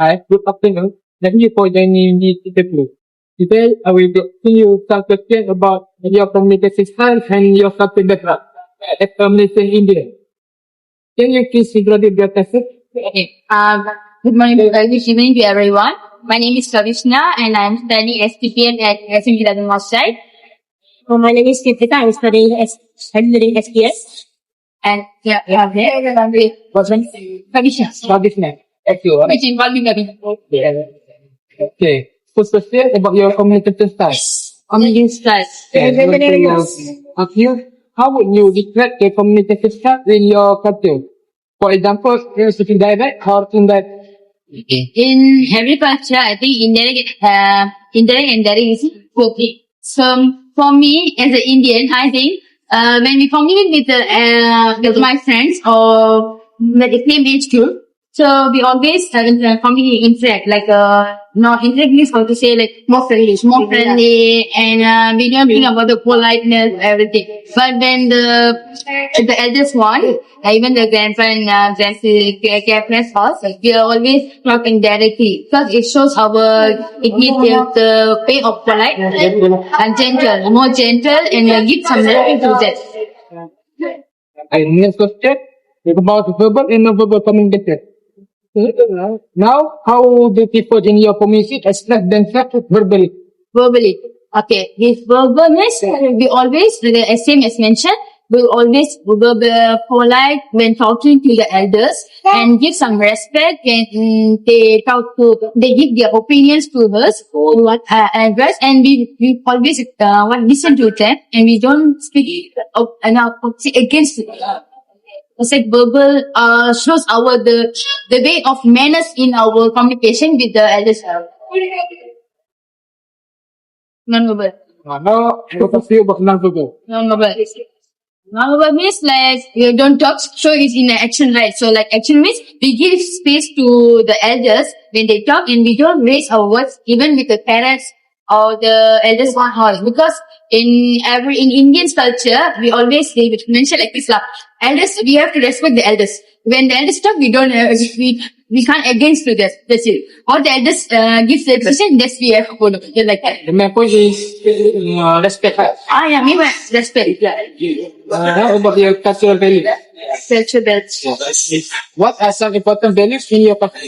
Hi, good afternoon. Thank you for joining me today. Today, I will talk to you some questions about your communication style and your cultural background as a Malaysian Indian. Can you please introduce yourself? Okay. Good morning, good evening to everyone. My name is Kavishna and I'm studying STPN at SMG Radhan Masjid. My name is Kritika. I'm studying SPS. And yeah, we have here. What's your Kavishna. name? Thank you. Which involved me Kavishna. Okay. First question about your communication style. Communication style. How would you describe the communication style in your culture? For example, speaking direct or indirect? In every culture, I think indirect and direct is copy. So for me as an Indian, I think when we communicate with my friends or with the same age group, so we always communicate interact like not interact means how to say like more friendly, and we don't think about the politeness everything. But when the eldest one, even the grandparents us, we are always talking directly because it shows it gives the way of polite and gentle, more gentle, and give some respect to that. And next question is about verbal and non-verbal communication. Now, how do people in your community express themselves verbally? Verbally. Okay. With verbalness, we always, the same as mentioned, we always be polite when talking to the elders and give some respect when they give their opinions to us, address, and we always listen to them and we don't speak against it's like verbal shows the way of manners in our communication with the elders. Non-verbal. Now, what is you about non-verbal? Non-verbal. Non-verbal means like you don't talk, show it in action, right? So like action means we give space to the elders when they talk and we don't raise our words even with the parents or the elders one house, because in Indian culture we always mention like this lah. Elders, we have to respect the elders. When the elders talk, we don't we can't against to that. That's it. Or the elders give the decision, that's we have to follow. Yeah, like that. The main point is respect. Yeah, me respect. Yeah. How about your cultural values? Culture values. What are some important values in your culture?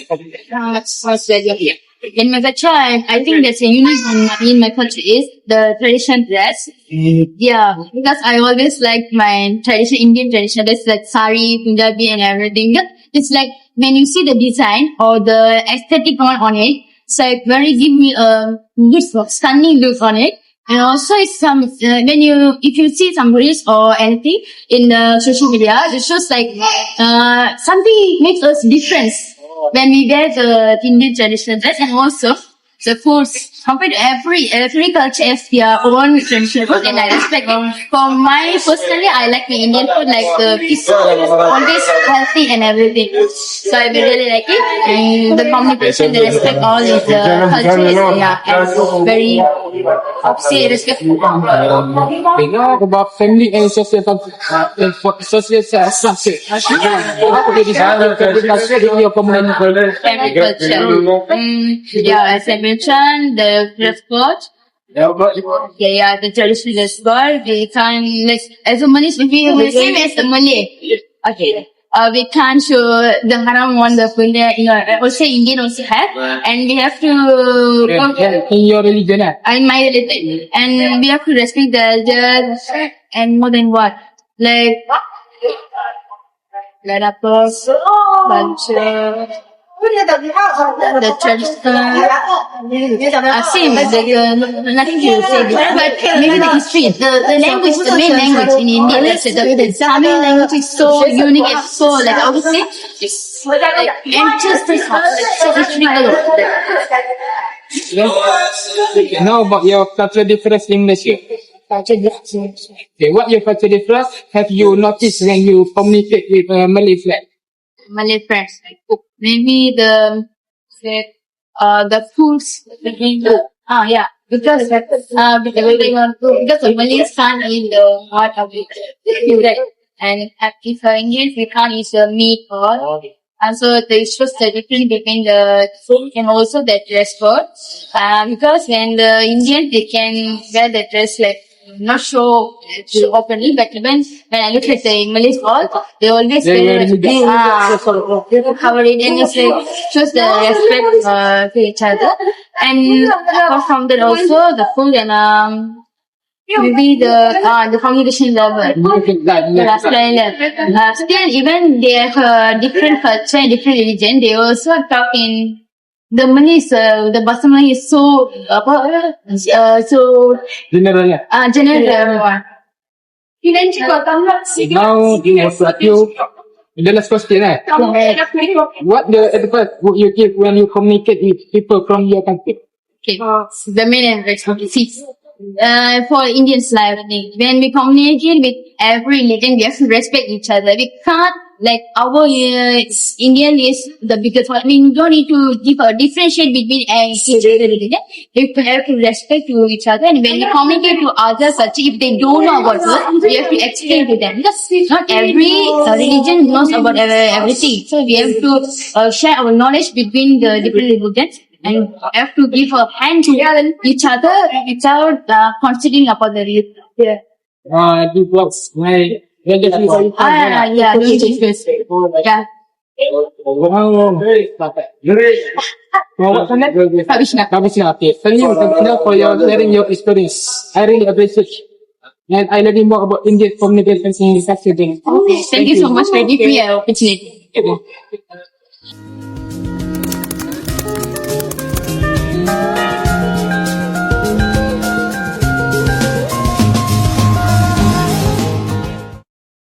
In my culture, I think that's a unique one in my culture is the traditional dress. Yeah, because I always like my Indian traditional dress like sari, Punjabi and everything. It's like when you see the design or the aesthetic on it, it's like very give me a stunning look on it. And also it's if you see some reels or anything in the social media, it shows like something makes us different when we wear the Indian traditional dress, and also the foods. Compared to every culture has their own traditional food, and I respect it. For my personally, I like the Indian food, like the fish, always healthy and everything. So I really like it, and the communication, the respect, all is the culture is very respectful. We know about family and social structure. How would you describe your family culture in your community? Family culture. As I mentioned, the dress code. The traditional dress code. We can't, as a Malaysian, we have the same as the Malay. Okay. We can't show the haram one, the Punja, also Indian also have, and we have to In your religion, in my religion, and we have to respect the elders, and more than what, like culture. The traditional, same, nothing to say different, but maybe the history, the language, the main language in India, let's say, the Tamil language is so unique and so, like, I would say, it's like, interesting, so historical. Now about your cultural difference in Malaysia. Okay, what your cultural difference have you noticed when you communicate with Malay friends? Malay friends, like maybe the foods, because the Malays can't eat the heart of it, and if Indians we can't eat the meat or So they shows the difference between the food and also the dress code. Because when the Indian, they can wear the dress like not show openly, but when I look at the Malay all, they always wear cover it, and it's like shows the respect to each other. And apart from that also the food and maybe the communication level. Still, even they have different culture and different religion, they also talk in the Malays. The Bahasa Melayu is so so General. general. Now, the last question. What the advice would you give when you communicate with people from your country? Okay. The main advice for Indians, like when we communicate with every religion, we have to respect each other. We can't like our Indian is the biggest one. We don't need to differentiate between religion. We have to respect to each other, and when we communicate to others, if they don't know about us, we have to explain to them. Because not every religion knows about everything, so we have to share our knowledge between the different religions. And have to give a hand to each other without considering about the religion. Yeah. Do vlogs. Yeah, don't take this. Yeah. Kabisna. Okay. Thank you for your sharing your experience. I really appreciate it. And I learning more about Indian communication in this accident. Okay. Thank you so much for giving me an opportunity.